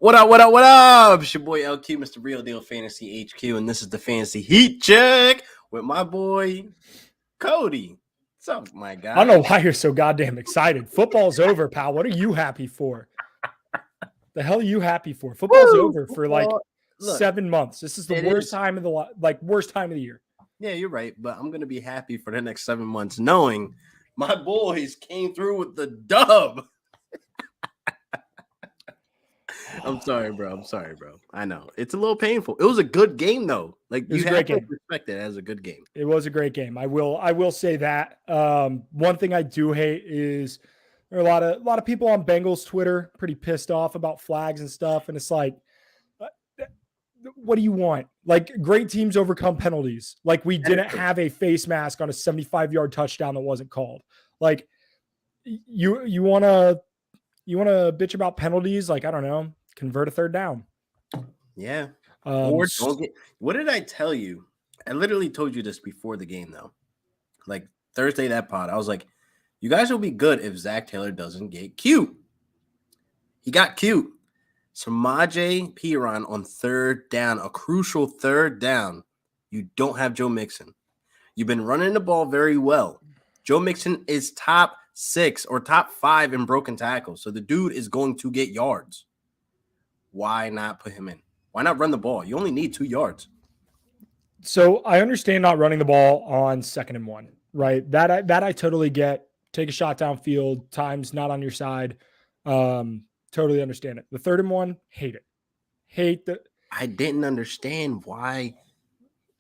What up, what up, what up? It's your boy LQ, Mr. Real Deal Fantasy HQ, and this is the Fantasy Heat Check with my boy Cody. What's up, my guy? I don't know why you're so goddamn excited. Football's over, pal. What are you happy for? The hell are you happy for? Football's over for like 7 months. This is the worst time of the worst time of the year. Yeah, you're right, but I'm gonna be happy for the next 7 months knowing my boys came through with the dub. I'm sorry, bro. I know it's a little painful. It was a good game, though. Like you have to respect it as a good game. It was a great game. I will say that. One thing I do hate is there are a lot of people on Bengals Twitter pretty pissed off about flags and stuff, and it's like, what do you want? Like, great teams overcome penalties. Like, we didn't have a face mask on a 75-yard touchdown that wasn't called. Like, you want to bitch about penalties? Like, I don't know. Convert a third down. Yeah. Or what did I tell you? I literally told you this before the game, though. Like Thursday, that pod, I was like, you guys will be good if Zach Taylor doesn't get cute. He got cute. Samaje Perine on third down, a crucial third down. You don't have Joe Mixon. You've been running the ball very well. Joe Mixon is top 6 or top 5 in broken tackles. So the dude is going to get yards. Why not put him in? Why not run the ball? You only need 2 yards. So I understand not running the ball on 2nd and 1, right? That I totally get. Take a shot downfield. Time's not on your side. Totally understand it. The 3rd and 1, hate it. Hate that. I didn't understand why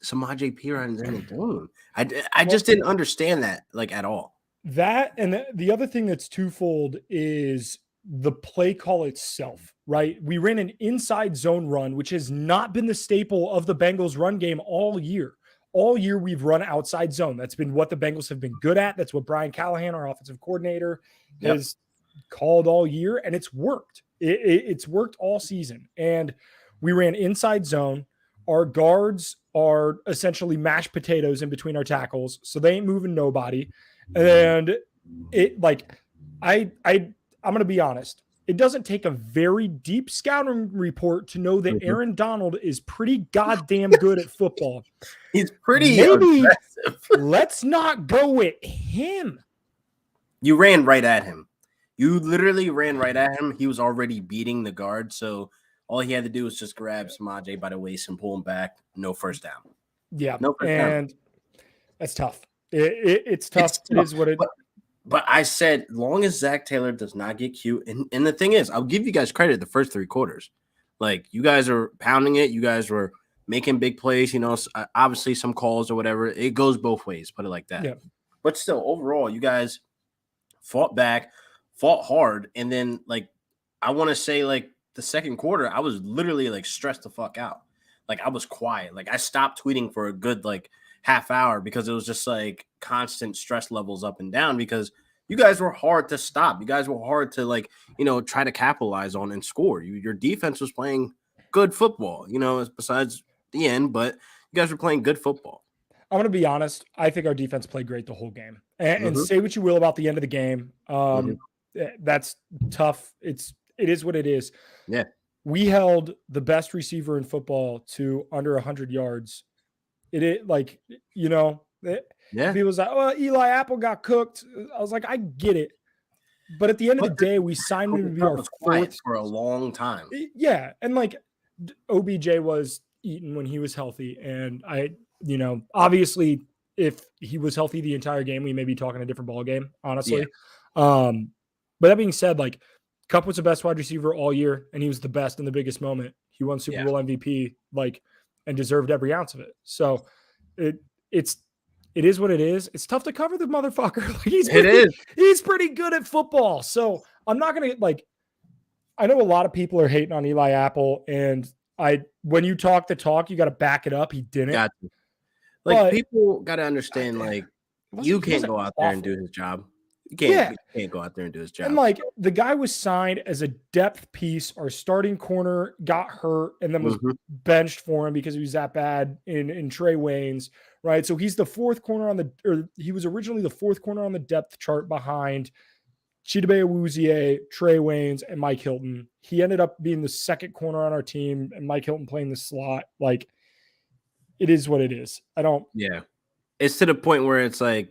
Samaje Perine is in the game. I just didn't understand that like at all. That and the other thing that's twofold is the play call itself, right? We ran an inside zone run, which has not been the staple of the Bengals run game all year. All year we've run outside zone. That's been what the Bengals have been good at. That's what Brian Callahan, our offensive coordinator, has called all year, and it's worked. It's worked all season. And we ran inside zone. Our guards are essentially mashed potatoes in between our tackles, so they ain't moving nobody. And I'm going to be honest. It doesn't take a very deep scouting report to know that Aaron Donald is pretty goddamn good at football. He's pretty aggressive. Let's not go at him. You ran right at him. You literally ran right at him. He was already beating the guard, so all he had to do was just grab Samaje by the waist and pull him back. No first down. Yeah, no first down. That's tough. It's tough. It is what it is. But I said, long as Zach Taylor does not get cute, and the thing is, I'll give you guys credit the first 3 quarters. Like, you guys are pounding it. You guys were making big plays, obviously some calls or whatever. It goes both ways, put it like that. Yeah. But still, overall, you guys fought back, fought hard, and then, like, I want to say, like, the second quarter, I was literally, like, stressed the fuck out. Like, I was quiet. Like, I stopped tweeting for a good, like, half hour because it was just like constant stress levels up and down because you guys were hard to stop. You guys were hard to try to capitalize on and score. Your defense was playing good football, besides the end, but you guys were playing good football. I'm going to be honest. I think our defense played great the whole game and say what you will about the end of the game. That's tough. It is what it is. Yeah. We held the best receiver in football to under 100 yards. People was like, oh, Eli Apple got cooked. I was like, I get it. But at the end of the day, we signed him to be our fourth for a long time. Yeah. And like OBJ was eaten when he was healthy. And obviously if he was healthy the entire game, we may be talking a different ball game, honestly. Yeah. But that being said, like Kupp was the best wide receiver all year and he was the best in the biggest moment. He won Super Bowl MVP, and deserved every ounce of it. So it is what it is. It's tough to cover the motherfucker. He's pretty good at football. So I'm not going to I know a lot of people are hating on Eli Apple, and when you talk the talk, you got to back it up. He didn't. People got to understand, you can't go out there and do his job. You can't go out there and do his job. And the guy was signed as a depth piece. Our starting corner got hurt and then was benched for him because he was that bad in Trey Waynes, right? So he's the 4th corner he was originally the 4th corner on the depth chart behind Chidobe Awuzie, Trey Waynes, and Mike Hilton. He ended up being the second corner on our team, and Mike Hilton playing the slot. Like, it is what it is. Yeah. It's to the point where it's like,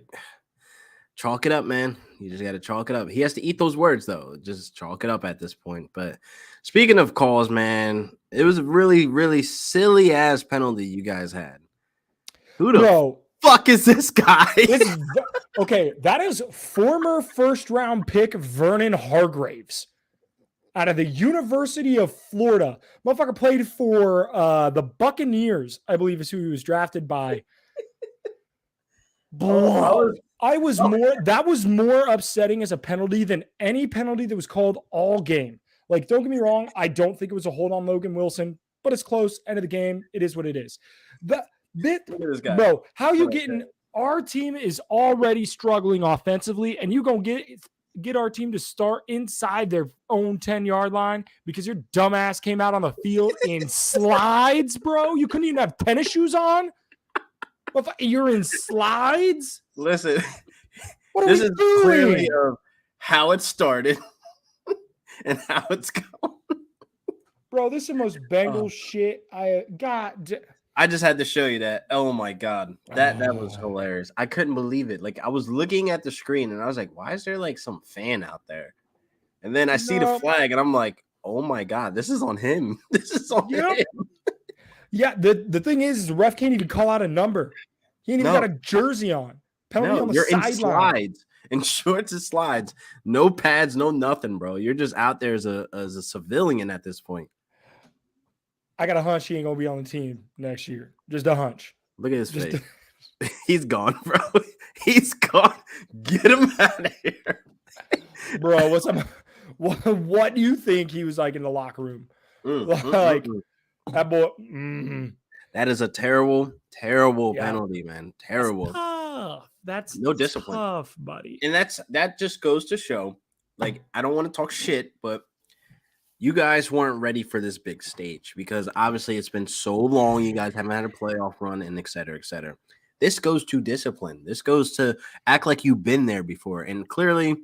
chalk it up, man. You just got to chalk it up. He has to eat those words, though. Just chalk it up at this point. But speaking of calls, man, it was a really, really silly ass penalty you guys had. Who the fuck is this guy? Okay, that is former first-round pick Vernon Hargraves out of the University of Florida. Motherfucker played for the Buccaneers, I believe is who he was drafted by. Bro, that was more upsetting as a penalty than any penalty that was called all game. Like, don't get me wrong, I don't think it was a hold on Logan Wilson, but it's close. End of the game. It is what it is. Bro, how you getting our team is already struggling offensively, and you gonna get our team to start inside their own 10-yard line because your dumbass came out on the field in slides, bro. You couldn't even have tennis shoes on. You're in slides. Listen, this is clearly of how it started and how it's going. Bro, this is the most Bengals shit I got. I just had to show you that. Oh my god, that was hilarious. I couldn't believe it. Like, I was looking at the screen and I was like, "Why is there like some fan out there?" And then I see the flag and I'm like, "Oh my god, this is on him. This is on him." Yeah, the thing is the ref can't even call out a number. He ain't even got a jersey on. Penalty on the sideline. In slides, in shorts and slides, no pads, no nothing, bro. You're just out there as a civilian at this point. I got a hunch he ain't gonna be on the team next year. Just a hunch. Look at his face. He's gone, bro. He's gone. Get him out of here, bro. What's up? What do you think he was like in the locker room? That boy. That is a terrible penalty, man. Terrible. That's no discipline, tough, buddy. And that just goes to show, like, I don't want to talk shit, but you guys weren't ready for this big stage because obviously it's been so long. You guys haven't had a playoff run and et cetera, et cetera. This goes to discipline. This goes to act like you've been there before, and clearly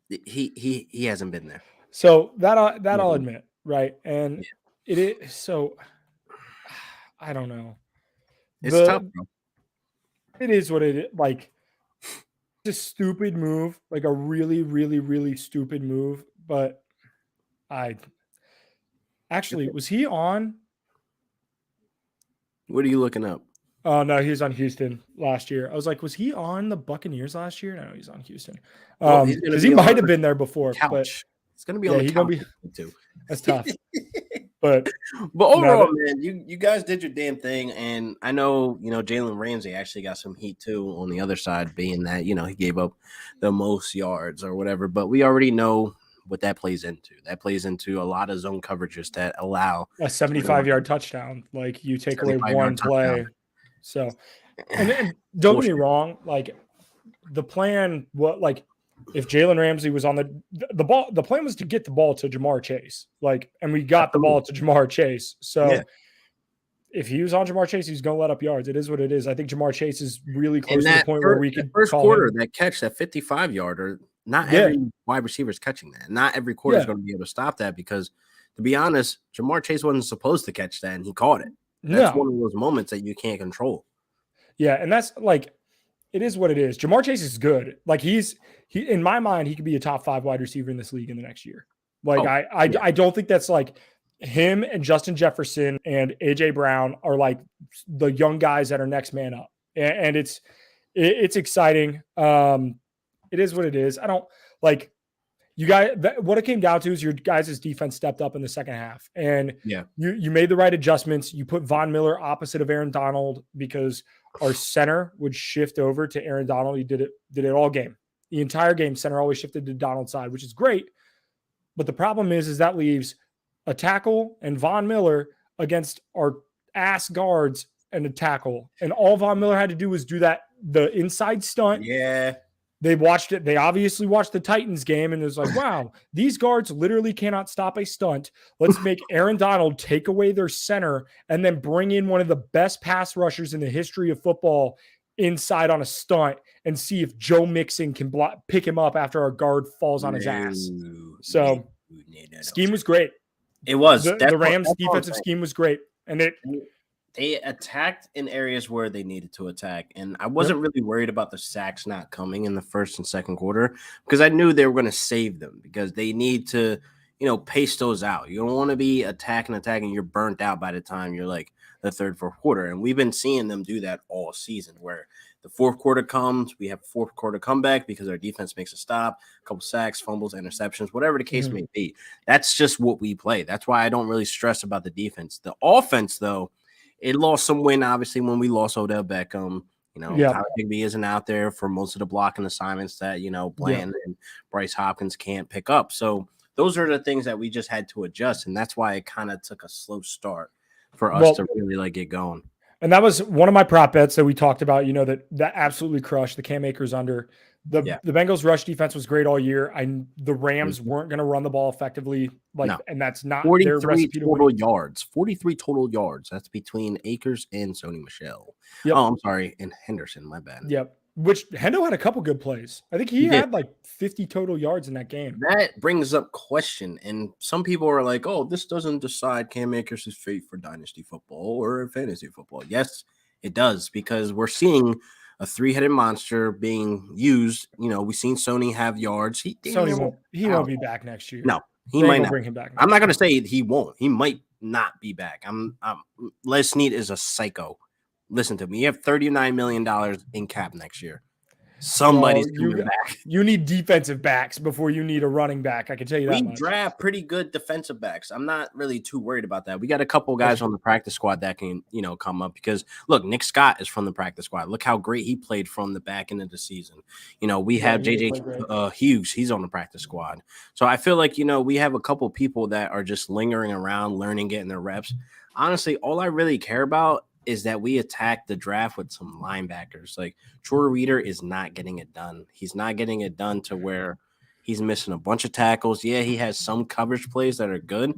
he hasn't been there. So that I'll admit, right? And it is so. I don't know. It's tough, bro. It is what it is. Like, it's a stupid move, like a really, really, really stupid move. But was he on? What are you looking up? Oh no, he was on Houston last year. I was like, was he on the Buccaneers last year? No, he's on Houston. Because he might have been there before. Couch. But it's gonna be on the couch too. That's tough. But overall, man, you guys did your damn thing, and I know Jalen Ramsey actually got some heat too on the other side, being that he gave up the most yards or whatever. But we already know what that plays into. That plays into a lot of zone coverages that allow a 75-yard touchdown. Like, you take away one play. Touchdown. So, and don't get me wrong, like, the plan, if Jalen Ramsey was on the ball, the plan was to get the ball to Jamar Chase. Like, and we got the ball to Jamar Chase. So if he was on Jamar Chase, he's going to let up yards. It is what it is. I think Jamar Chase is really close to the point where we could first quarter that catch, that 55-yarder. Not every wide receiver is catching that. Not every quarter is going to be able to stop that because, to be honest, Jamar Chase wasn't supposed to catch that, and he caught it. That's one of those moments that you can't control. Yeah, and that's like, it is what it is. Jamar Chase is good. Like, he in my mind, he could be a top 5 wide receiver in this league in the next year. Like, I don't think that's like him and Justin Jefferson and AJ Brown are like the young guys that are next man up. And it's exciting. It is what it is. I don't like you guys. What it came down to is your guys' defense stepped up in the second half, and you made the right adjustments. You put Von Miller opposite of Aaron Donald because our center would shift over to Aaron Donald. He did it all game. The entire game, center always shifted to Donald's side, which is great. But the problem is that leaves a tackle and Von Miller against our ass guards and a tackle, and all Von Miller had to do was do the inside stunt. Yeah. They watched it. They obviously watched the Titans game and it was like, wow, these guards literally cannot stop a stunt. Let's make Aaron Donald take away their center and then bring in one of the best pass rushers in the history of football inside on a stunt and see if Joe Mixon can pick him up after our guard falls on his ass. So scheme was great. It was. The Rams' defensive scheme was great. And they attacked in areas where they needed to attack. And I wasn't really worried about the sacks not coming in the first and second quarter because I knew they were going to save them because they need to, pace those out. You don't want to be attacking. You're burnt out by the time you're like the third, fourth quarter. And we've been seeing them do that all season where the fourth quarter comes, we have a fourth quarter comeback because our defense makes a stop, a couple sacks, fumbles, interceptions, whatever the case may be. That's just what we play. That's why I don't really stress about the defense. The offense, though, it lost some win, obviously, when we lost Odell Beckham. Tyler Higbee isn't out there for most of the blocking assignments that, Bland and Bryce Hopkins can't pick up. So those are the things that we just had to adjust, and that's why it kind of took a slow start for us to really get going. And that was one of my prop bets that we talked about, that absolutely crushed the Cam Akers under. The Bengals rush defense was great all year. The Rams weren't going to run the ball effectively, and that's not 43 total yards. 43 total yards. That's between Akers and Sony Michel. Yep. Oh, I'm sorry, and Henderson. My bad. Yep. Which Hendo had a couple good plays. I think he had like 50 total yards in that game. That brings up question, and some people are like, "Oh, this doesn't decide Cam Akers' fate for dynasty football or fantasy football." Yes, it does because we're seeing a three-headed monster being used. We've seen Sony have yards. He won't be back next year. No, he might not bring him back. I'm not going to say he won't. He might not be back. Les Snead is a psycho. Listen to me. You have $39 million in cap next year. Somebody's coming back. You need defensive backs before you need a running back. I can tell you that. We draft pretty good defensive backs. I'm not really too worried about that. We got a couple guys on the practice squad that can, come up because look, Nick Scott is from the practice squad. Look how great he played from the back end of the season. We have JJ Hughes. He's on the practice squad. So I feel like, we have a couple people that are just lingering around, learning, getting their reps. Honestly, all I really care about is that we attack the draft with some linebackers. Like Troy Reader is not getting it done. He's not getting it done to where he's missing a bunch of tackles. Yeah, he has some coverage plays that are good,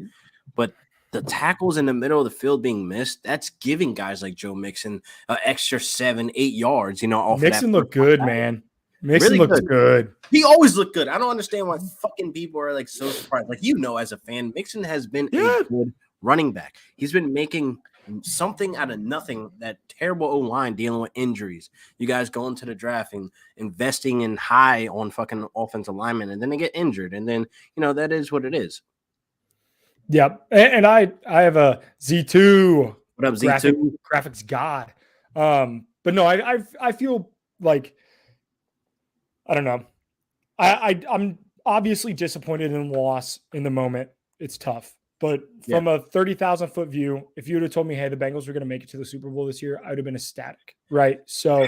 but the tackles in the middle of the field being missed, that's giving guys like Joe Mixon an extra 7-8 yards, off Mixon of that. Looked good, man. Mixon really looked good. He always looked good. I don't understand why fucking people are like so surprised. Like, as a fan, Mixon has been a good running back. He's been making something out of nothing. That terrible O-line dealing with injuries. You guys go into the draft and investing in high on fucking offensive linemen, and then they get injured, and then that is what it is. Yeah, and I have a Z2. What up, Z2? Graphics god. But no, I feel like I don't know. I'm obviously disappointed in the loss in the moment. It's tough. But from a 30,000 foot view, if you would have told me, hey, the Bengals were going to make it to the Super Bowl this year, I would have been ecstatic, right? So,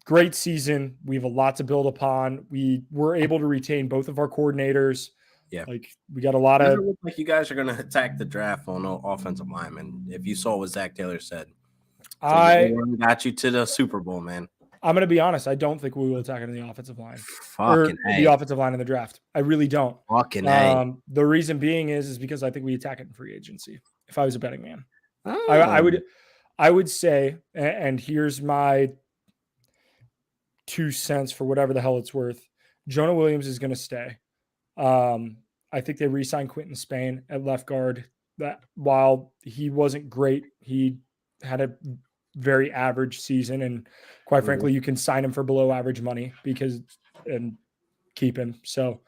great season. We have a lot to build upon. We were able to retain both of our coordinators. Yeah, like we got a lot of. It looks like you guys are going to attack the draft on offensive linemen. If you saw what Zach Taylor said, I got you to the Super Bowl, man. I'm going to be honest. I don't think we will attack it in the offensive line. The offensive line in the draft. I really don't. The reason being is because I think we attack it in free agency. If I was a betting man, I would say, and here's my 2 cents for whatever the hell it's worth. Jonah Williams is going to stay. I think they re-signed Quentin Spain at left guard. That while he wasn't great, he had a very average season, and quite frankly, you can sign him for below average money and keep him. So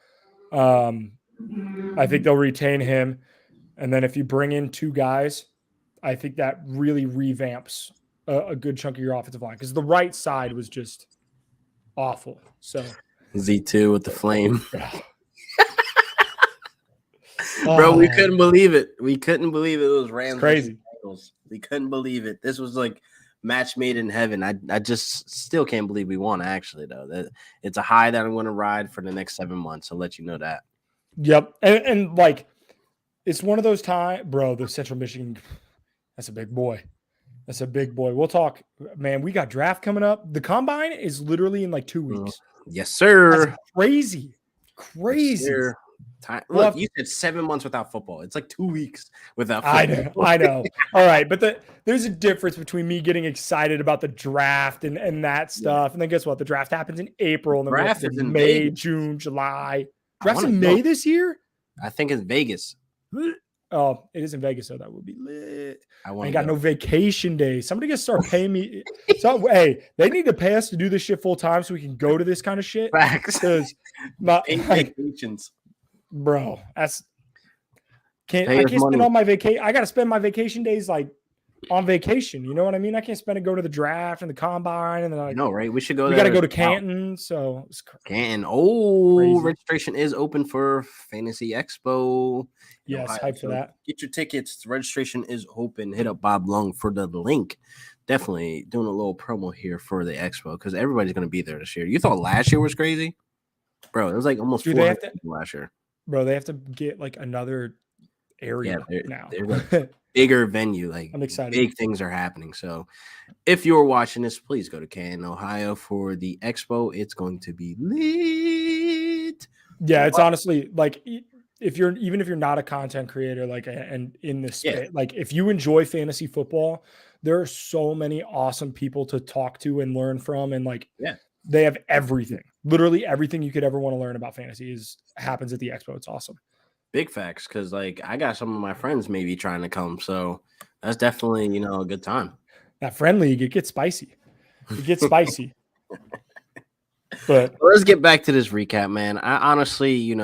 I think they'll retain him. And then if you bring in two guys, I think that really revamps a good chunk of your offensive line because the right side was just awful. So Z2 with the flame. Bro, we couldn't believe it. We couldn't believe it. It was Rams. It's crazy. We couldn't believe it. This was like match made in heaven. I just still can't believe we won, actually, though. It's a high that I'm going to ride for the next 7 months. I'll let you know that. Yep. And like, it's one of those times, bro, the Central Michigan, that's a big boy. That's a big boy. We'll talk, man. We got draft coming up. The combine is literally in like 2 weeks. Yes, sir. That's crazy. Crazy. Yes, Look, you said 7 months without football. It's like 2 weeks without football. I know. All right, but there's a difference between me getting excited about the draft and that stuff, and then guess what? The draft happens in April, and then Draft is in May, Vegas. June, July. Draft's in May this year? I think it's Vegas. Oh, it is in Vegas, so that would be lit. I ain't got go. no vacation days. Somebody gonna start paying me. So, hey, they need to pay us to do this shit full time so we can go to this kind of shit. Facts. Because my vacations, bro, I can't spend all my vacation. I got to spend my vacation days like on vacation. You know what I mean? I can't spend it go to the draft and the combine and then like. No, right? We should go. We got to go to Canton. So Canton. Oh, crazy. Registration is open for Fantasy Expo. Yes, hype for that. Get your tickets. The registration is open. Hit up Bob Lung for the link. Definitely doing a little promo here for the expo because everybody's going to be there this year. You thought last year was crazy? Bro, it was like almost 400 people last year. Bro, they have to get like another area now. They're like bigger venue. Like I'm excited. Big things are happening. So if you're watching this, please go to Canton, Ohio for the expo. It's going to be lit. Yeah, it's honestly like even if you're not a content creator, like and in this space, like if you enjoy fantasy football, there are so many awesome people to talk to and learn from, and like they have everything, literally everything you could ever want to learn about fantasy happens at the expo. It's awesome. Big facts, because like I got some of my friends maybe trying to come, so that's definitely a good time. That friend league, it gets spicy. It gets spicy. But let's get back to this recap, man. I honestly,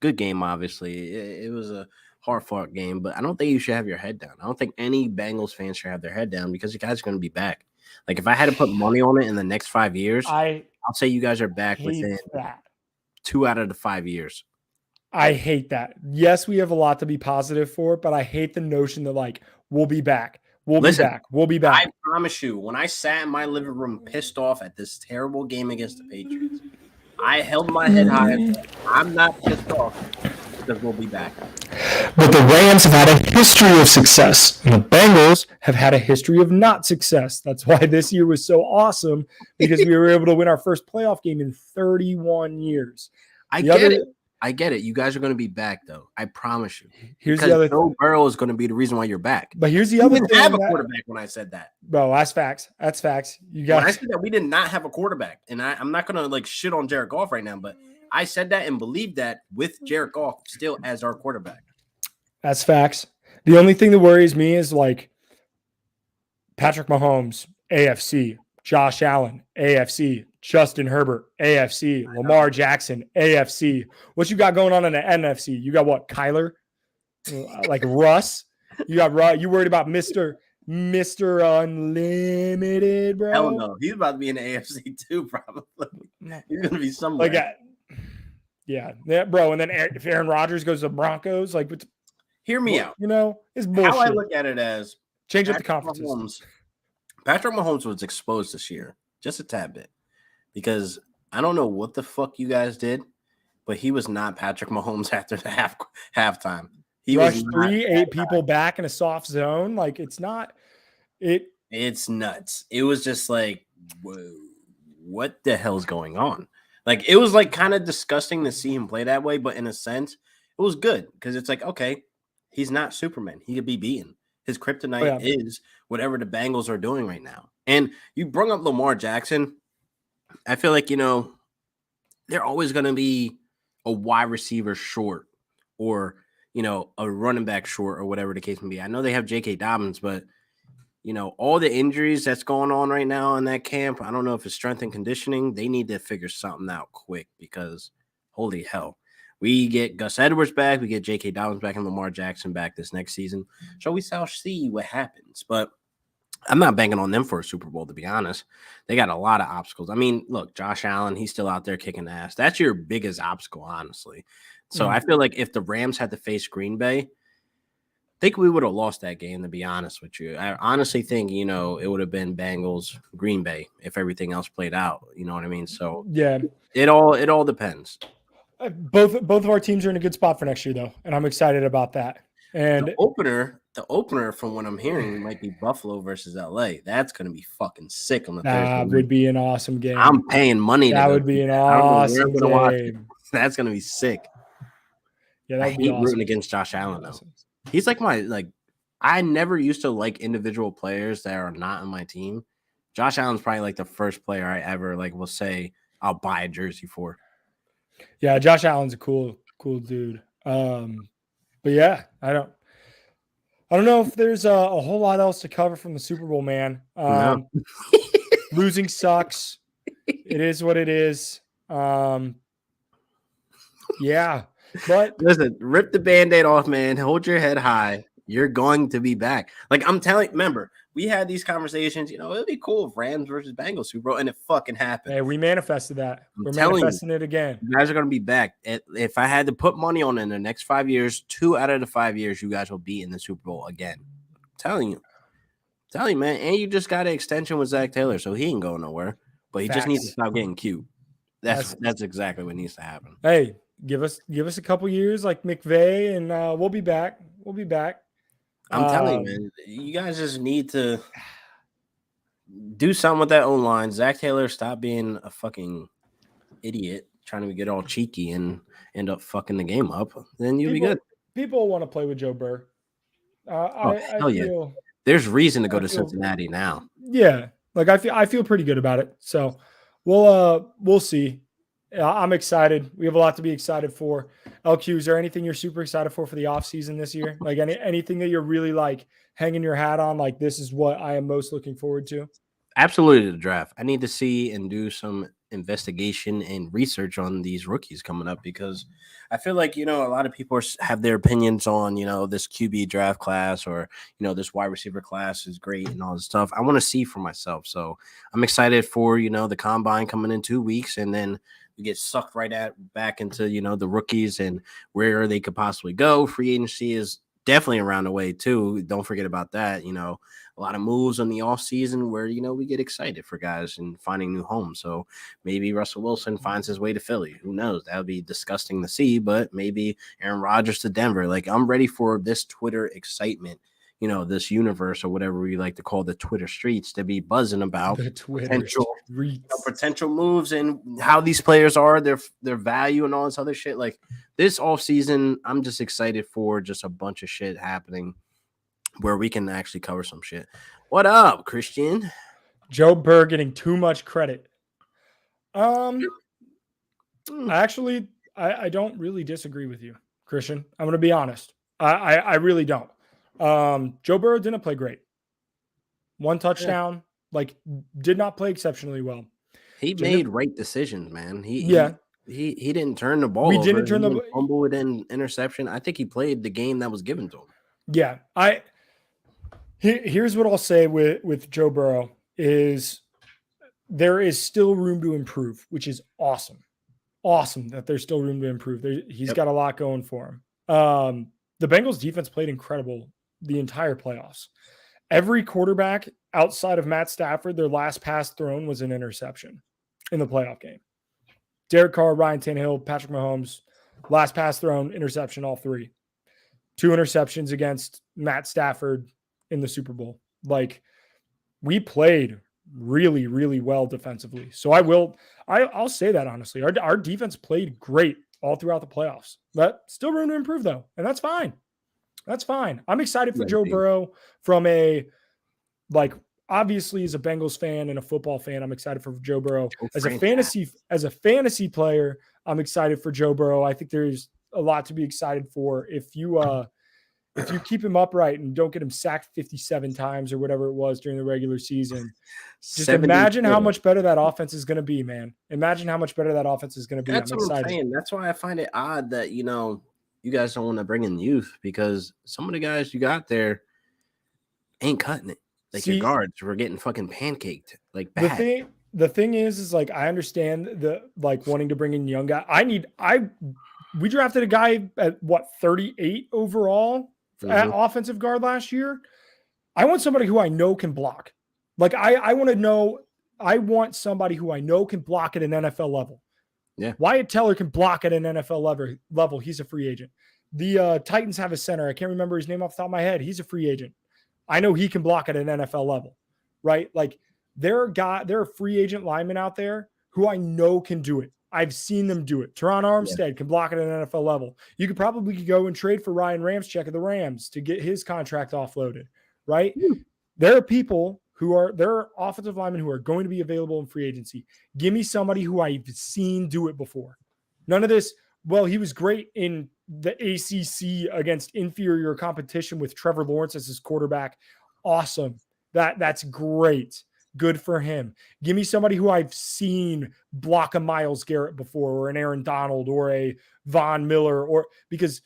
good game. Obviously, it was a hard-fought game, but I don't think you should have your head down. I don't think any Bengals fans should have their head down because you guys are going to be back. Like if I had to put money on it in the next 5 years, I'll say you guys are back within 2 out of the 5 years. I hate that. Yes, we have a lot to be positive for, but I hate the notion that like we'll be back. We'll be back. I promise you, when I sat in my living room pissed off at this terrible game against the Patriots, I held my head high. I'm not pissed off because we'll be back. But the Rams have had a history of success, and the Bengals have had a history of not success. That's why this year was so awesome, because we were able to win our first playoff game in 31 years. I get it. You guys are going to be back, though. I promise you. Here's the other thing. Joe Burrow is going to be the reason why you're back. But here's the other thing. We didn't have a quarterback when I said that. Bro, that's facts. That's facts. When I said that, we did not have a quarterback. And I'm not going to like shit on Jared Goff right now, but I said that and believed that with Jared Goff still as our quarterback. That's facts. The only thing that worries me is like Patrick Mahomes, AFC, Josh Allen, AFC, Justin Herbert, AFC, Lamar Jackson, AFC. What you got going on in the NFC? You got what? Kyler? Like Russ? You got Russ? You worried about Mr. Unlimited, bro? Hell no. He's about to be in the AFC too, probably. He's going to be somewhere. Like, yeah, bro. And then if Aaron Rodgers goes to the Broncos, like, hear me out. It's bullshit. How I look at it as change up the conferences. Patrick Mahomes was exposed this year, just a tad bit, because I don't know what the fuck you guys did, but he was not Patrick Mahomes after the halftime. He rushed 8 people back in a soft zone. Like it's not it. It's nuts. It was just like, whoa, what the hell's going on? Like it was like kind of disgusting to see him play that way, but in a sense, it was good because it's like, okay, he's not Superman. He could be beaten. His kryptonite is whatever the Bengals are doing right now. And you brought up Lamar Jackson. I feel like, they're always going to be a wide receiver short or, a running back short or whatever the case may be. I know they have J.K. Dobbins, but, all the injuries that's going on right now in that camp, I don't know if it's strength and conditioning. They need to figure something out quick because holy hell. We get Gus Edwards back. We get J.K. Dobbins back and Lamar Jackson back this next season. So we shall see what happens. But I'm not banking on them for a Super Bowl, to be honest. They got a lot of obstacles. I mean, look, Josh Allen, he's still out there kicking ass. That's your biggest obstacle, honestly. So I feel like if the Rams had to face Green Bay, I think we would have lost that game, to be honest with you. I honestly think, it would have been Bengals, Green Bay if everything else played out. You know what I mean? So yeah, it all depends. Both of our teams are in a good spot for next year, though, and I'm excited about that. And the opener, from what I'm hearing, might be Buffalo versus LA. That's going to be fucking sick on the Thursday. That would be an awesome game. I'm paying money. That would be an awesome game. That's going to be sick. Yeah, that I would be hate awesome. rooting against Josh Allen, though. He's like I never used to like individual players that are not on my team. Josh Allen's probably like the first player I ever will say I'll buy a jersey for. Yeah, Josh Allen's a cool dude. But yeah, I don't know if there's a whole lot else to cover from the Super Bowl, man. No. Losing sucks. It is what it is. Yeah, but listen, rip the Band-Aid off, man. Hold your head high. You're going to be back. Like I'm telling, remember, we had these conversations, it'd be cool if Rams versus Bengals Super Bowl, and it fucking happened. Hey, we manifested that. We're telling manifesting it again. You guys are going to be back. If I had to put money on it in the next 5 years, 2 out of the 5 years, you guys will be in the Super Bowl again. I'm telling you, man. And you just got an extension with Zach Taylor, so he ain't going nowhere. But he just needs to stop getting cute. That's exactly what needs to happen. Hey, give us a couple years like McVay, and we'll be back. We'll be back. I'm telling you, man. You guys just need to do something with that O-line. Zach Taylor, stop being a fucking idiot, trying to get all cheeky and end up fucking the game up. Then you'll be good. People want to play with Joe Burr. Hell yeah. There's reason to go to Cincinnati now. Yeah, like I feel pretty good about it. So we'll see. I'm excited. We have a lot to be excited for. LQ, is there anything you're super excited for the offseason this year? Like anything that you're really like hanging your hat on? Like this is what I am most looking forward to. Absolutely the draft. I need to see and do some investigation and research on these rookies coming up because I feel like, a lot of people have their opinions on, this QB draft class or, this wide receiver class is great and all this stuff. I want to see for myself. So I'm excited for, the combine coming in 2 weeks and then we get sucked back into, the rookies and where they could possibly go. Free agency is definitely around the way too. Don't forget about that. A lot of moves on the off season where, we get excited for guys and finding new homes. So maybe Russell Wilson finds his way to Philly. Who knows? That would be disgusting to see, but maybe Aaron Rodgers to Denver. Like I'm ready for this Twitter excitement, this universe or whatever we like to call the Twitter streets to be buzzing about potential moves and how these players are, their value and all this other shit. Like this offseason, I'm just excited for just a bunch of shit happening where we can actually cover some shit. What up, Christian? Joe Burr getting too much credit. Actually, I don't really disagree with you, Christian. I'm going to be honest. I really don't. Joe Burrow didn't play great. 1 touchdown, did not play exceptionally well. He made right decisions, man. He didn't turn the ball over. We didn't turn the fumble it in interception. I think he played the game that was given to him. Yeah. Here's what I'll say with Joe Burrow is there is still room to improve, which is awesome. Awesome that there's still room to improve. He's got a lot going for him. The Bengals defense played incredible the entire playoffs. Every quarterback outside of Matt Stafford, their last pass thrown was an interception in the playoff game. Derek Carr, Ryan Tannehill, Patrick Mahomes, last pass thrown, interception, all 3. 2 interceptions against Matt Stafford in the Super Bowl. We played really, really well defensively. So I'll say that honestly. Our defense played great all throughout the playoffs. But still room to improve though. And that's fine. That's fine. I'm excited for Joe Burrow from obviously as a Bengals fan and a football fan, I'm excited for Joe Burrow. As a fantasy player, I'm excited for Joe Burrow. I think there's a lot to be excited for if you keep him upright and don't get him sacked 57 times or whatever it was during the regular season. Just imagine how much better that offense is going to be, man. Imagine how much better that offense is going to be. That's what I'm saying. That's why I find it odd that, you guys don't want to bring in youth because some of the guys you got there ain't cutting it. Your guards were getting fucking pancaked bad. The thing is I understand the wanting to bring in young guy. We drafted a guy at 38 overall at offensive guard last year. I want somebody who I know can block. I want somebody who I know can block at an NFL level. Yeah. Wyatt Teller can block at an NFL level. He's a free agent. The Titans have a center. I can't remember his name off the top of my head. He's a free agent. I know he can block at an NFL level, right? There are free agent linemen out there who I know can do it. I've seen them do it. Teron Armstead can block at an NFL level. You could probably go and trade for Ryan Ramczyk of the Rams to get his contract offloaded, right? There are people there are offensive linemen who are going to be available in free agency. Give me somebody who I've seen do it before. None of this, well, he was great in the ACC against inferior competition with Trevor Lawrence as his quarterback. Awesome. That's great. Good for him. Give me somebody who I've seen block a Myles Garrett before, or an Aaron Donald, or a Von Miller, or because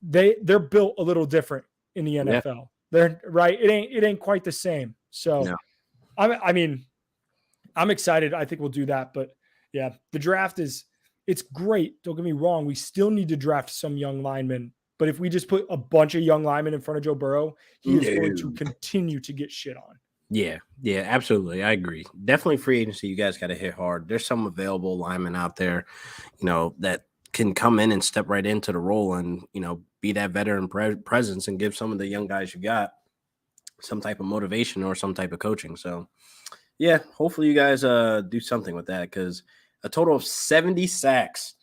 they're built a little different in the NFL. Yeah. They're right. It ain't quite the same. So, no. I'm excited. I think we'll do that. But yeah, the draft it's great. Don't get me wrong. We still need to draft some young linemen. But if we just put a bunch of young linemen in front of Joe Burrow, he is going to continue to get shit on. Yeah, absolutely. I agree. Definitely free agency. You guys got to hit hard. There's some available linemen out there, that can come in and step right into the role and, be that veteran presence and give some of the young guys you got some type of motivation or some type of coaching. So, yeah, hopefully you guys do something with that, because a total of 70 sacks,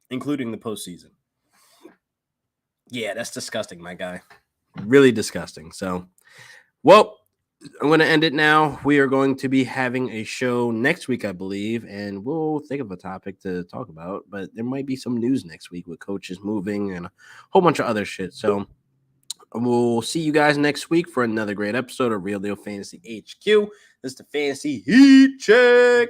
including the postseason. Yeah, that's disgusting, my guy. Really disgusting. So, well, I'm going to end it now. We are going to be having a show next week, I believe, and we'll think of a topic to talk about. But there might be some news next week with coaches moving and a whole bunch of other shit. So we'll see you guys next week for another great episode of Real Deal Fantasy HQ. This is the Fantasy Heat Check.